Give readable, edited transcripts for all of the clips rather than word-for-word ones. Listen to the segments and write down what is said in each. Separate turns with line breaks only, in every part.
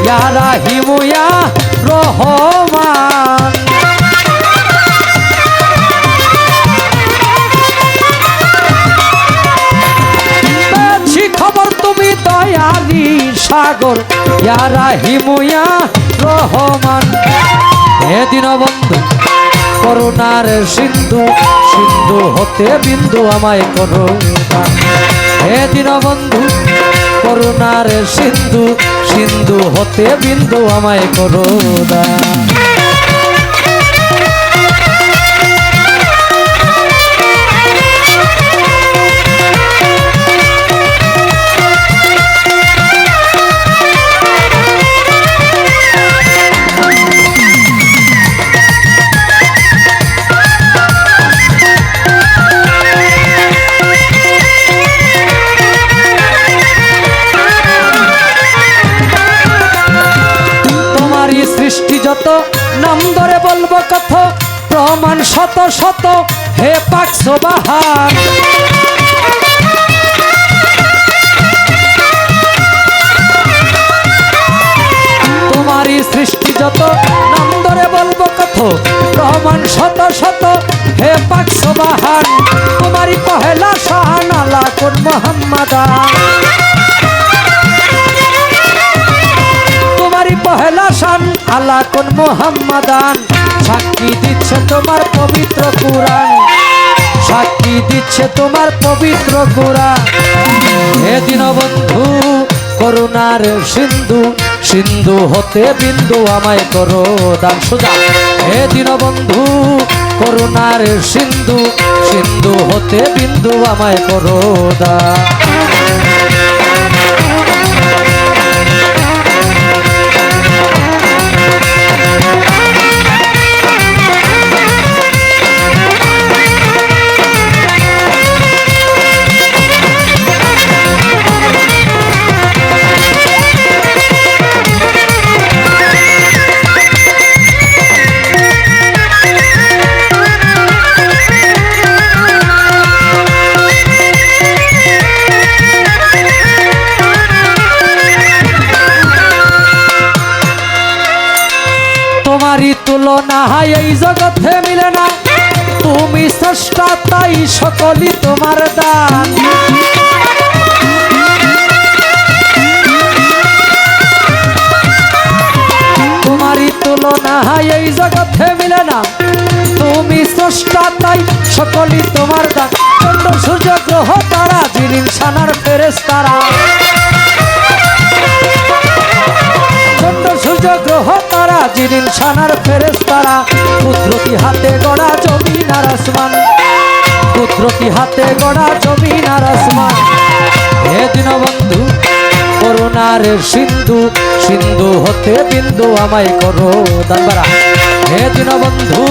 ইয়া রাহিমু ইয়া রহমান। পেয়েছি খবর তুমি দয়ালি সাগর, ইয়া রাহিমু ইয়া রহমান। হে দীনবন্ধু করুণার সিন্ধু, সিন্ধু হতে বিন্দু আমায় করো দান। হে দীনবন্ধু করুণার সিন্ধু, সিন্ধু হতে বিন্দু আমায় করো দান। যত নাম ধরে বলবো কত, প্রমাণ শত শত হে পাক সুবহান। তোমারই সৃষ্টি যত নাম ধরে বলবো কত, প্রমাণ শত শত হে পাক সুবহান। তোমারই পহেলা শান আলা কোন মুহাম্মাদান, পহেলা শান আলা কোন মুহাম্মাদান। সাক্ষী দিচ্ছে তোমার পবিত্র কুরআন, সাক্ষী দিচ্ছে তোমার পবিত্র কুরআন। হে দীনবন্ধু করুণার সিন্ধু, সিন্ধু হতে বিন্দু আমায় করো দান সুজা। হে দীনবন্ধু করুণার সিন্ধু, সিন্ধু হতে বিন্দু আমায় করো দান। তোমারই তুলনা এই জগতে মিলে না, তুমি স্রষ্টা তাই সকলই তোমার দান। তোমারই তুলনা এই জগতে মিলে না, তুমি স্রষ্টা তাই সকলই তোমার দান। চন্দ্র সূর্য গ্রহ তারা জিন ইনসানের ফেরেশতারা, চন্দ্র সূর্য গ্রহ তারা জিন ইনসানের ফেরেশতারা। কুদরতি হাতে গড়া জমিন আর আসমান, কুদরতি হাতে গড়া জমিন আর আসমান। হে দীনবন্ধু করুণার সিন্ধু, সিন্ধু হতে বিন্দু আমায় করো দান। হে দীনবন্ধু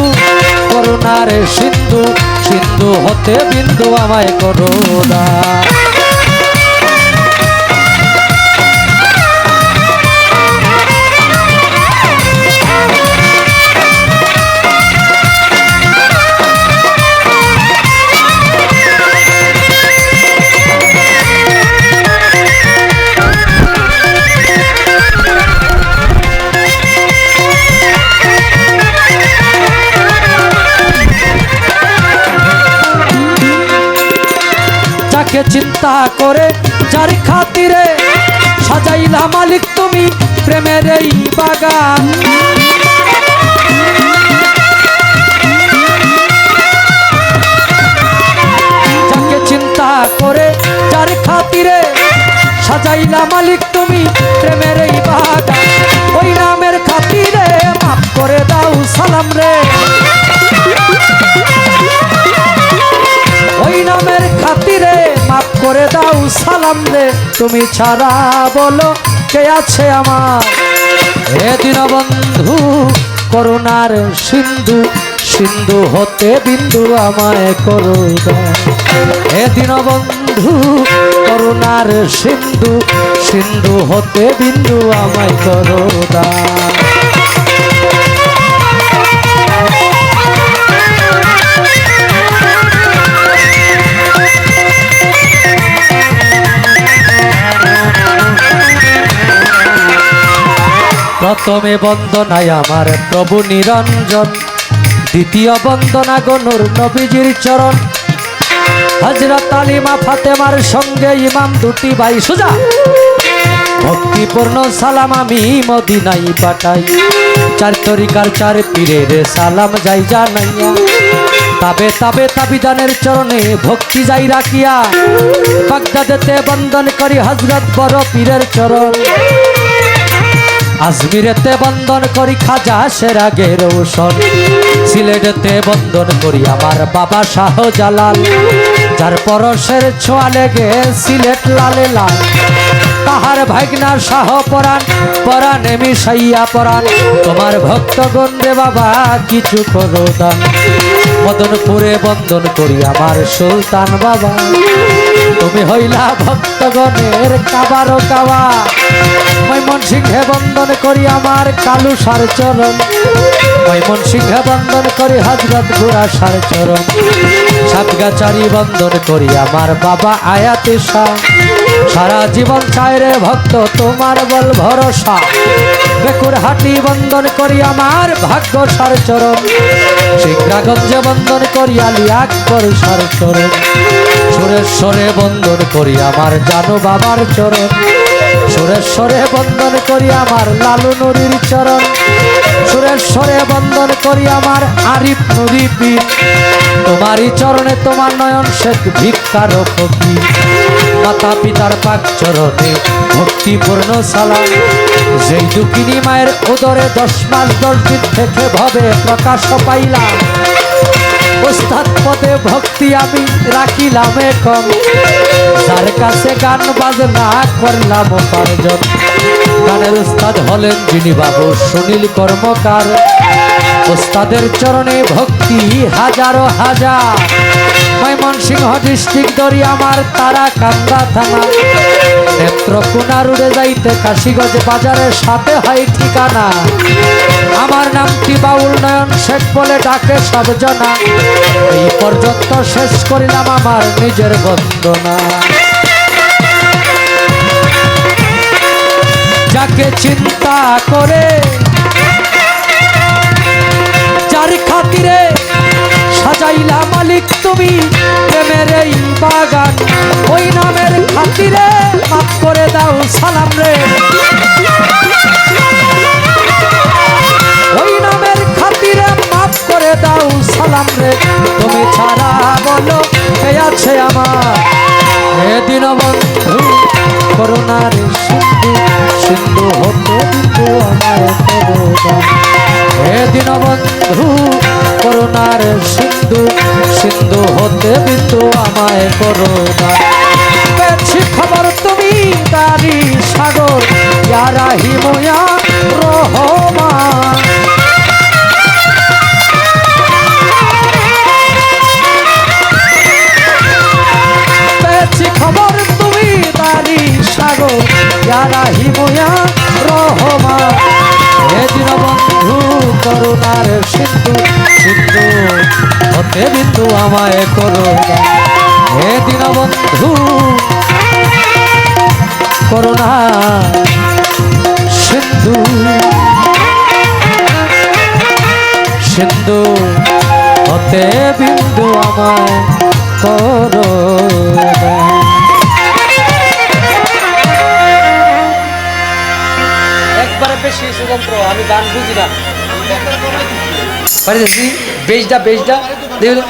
করুণার সিন্ধু, সিন্ধু হতে বিন্দু আমায় করো দান। যাকে চিন্তা করে যার খাতিরে সাজাইলা মালিক তুমি প্রেমের এই বাগান। যাকে চিন্তা করে যার খাতিরে সাজাইলা মালিক তুমি প্রেমের এই বাগান। ওই নামের খাতিরে মাফ করে দাও সালাম রে, ওই নামের খাতিরে মাফ করে দাও সালাম রে। তুমি ছাড়া বলো কে আছে আমার। হে দীনবন্ধু করুণার সিন্ধু, সিন্ধু হতে বিন্দু আমায় করো দান। হে দীনবন্ধু করুণার সিন্ধু, সিন্ধু হতে বিন্দু আমায় করো দান। প্রথমে বন্দনায় আমার প্রভু নিরঞ্জন, দ্বিতীয় বন্দনা গনুর নবীজির চরণ। হযরত আলিমা ফাতেমার সঙ্গে ইমাম দুটি ভাই সুজা, ভক্তিপূর্ণ সালাম আমি মদিনায় পাঠাই। চার তরিকার চার পীরের সালাম যাই জানাইয়া, তাবে তাবে তাবিদানের চরণে ভক্তি যাই রাখিয়া। বাগদাদেতে বন্দন করি হযরত বড় পীরের চরণ, আজমিরেতে বন্দন করি খাজা সেরাগে রৌশন। সিলেটেতে বন্দন করি আমার বাবা শাহ জালাল, যার পরশের ছোঁয়া লেগে সিলেট লালে লাল। তাহার ভাগনা শাহ পরাণ, পরাণে মিশাইয়া পরাণ। তোমার ভক্তগণ রে বাবা কিছু করো দান। মদনপুরে বন্দন করি আমার সুলতান বাবা, তুমি হইলা ভক্তগণের কাবারো কাবা। ময়মনসিংহে বন্দন করি আমার কালু সার চরণ, ময়মনসিংহে বন্দন করি হযরত বুড়া সার চরণ। সাতগাছারি বন্দন করি আমার বাবা আয়াতে শাহ, সারা জীবন চায় রে ভক্ত তোমার বল ভরসা। বেকুরহাটি বন্দন করি আমার ভাগ্য সার চরণ, শিগ্রাগঞ্জে বন্দন করি আলী আকবর সার চরণ। সুরেশ্বরে বন্দন করি আমার জানু বাবার চরণ, সুরেশ্বরে বন্দন করি আমার লালু নুরির চরণ। সুরেশ্বরে বন্দন করি আমার আরিফ নুরি পীর, তোমারই চরণে তোমার নয়ন শেখ ভিক্ষার ফকির। মাতা পিতার পাক চরণে ভক্তিপূর্ণ সালাম, যেই দুঃখিনী মায়ের উদরে 10 মাস 10 দিন থেকে ভবে প্রকাশ পাইলাম। ওস্তাদ পদে ভক্তি আমি রাখিলাম কম, যার কাছে গান বাজনা করলাম উপার্জন। গানের উস্তাদ হলেন যিনি বাবু সুনীল কর্মকার, ওস্তাদের চরণে ভক্তি হাজারো হাজার। ময়মনসিংহ ডিস্ট্রিক্ট দরি আমার তারাকান্দা থানা, নেত্রকোনা রুড়ে যাইতে কাশীগঞ্জ বাজারের সাথে হয় ঠিকানা। আমার নামটি বাউল নয়ন শেখ বলে ডাকে সব জনা, এই পর্যন্ত শেষ করিলাম আমার নিজের বন্দনা। যাকে চিন্তা করে যার খাতিরে সাজাইলা মালিক তুমি প্রেমের এই বাগান, ওই নামের খাতিরে মাফ করে দাও সালাম রে। ওই নামের খাতিরে মাফ করে দাও সালাম রে। তুমি ছাড়া বলো কে আছে আমার, হে দীনবন্ধু করুণার সিন্ধু, সিন্ধু হতে বিন্দু আমায় করো দান। হে দীনবন্ধু করুণার সিন্ধু, সিন্ধু হতে বিন্দু আমায় করো দান। পেয়েছি খবর তুমি তারি সাগর, ইয়া রাহিম ইয়া রহমান। পেয়েছি খবর তুমি তারি সাগর, ইয়া রাহিম ইয়া রহমান। হে দীনবন্ধু করুণার সিন্ধু, সিন্ধু হতে বিন্দু আমায় করো দান। হে দীনবন্ধু করুণার সিন্ধু, সিন্ধু হতে বিন্দু আমায় করো দান। একবারে বেশি স্বতন্ত্র আমি গান বুঝি না। বেশটা বেশটা দেখুন।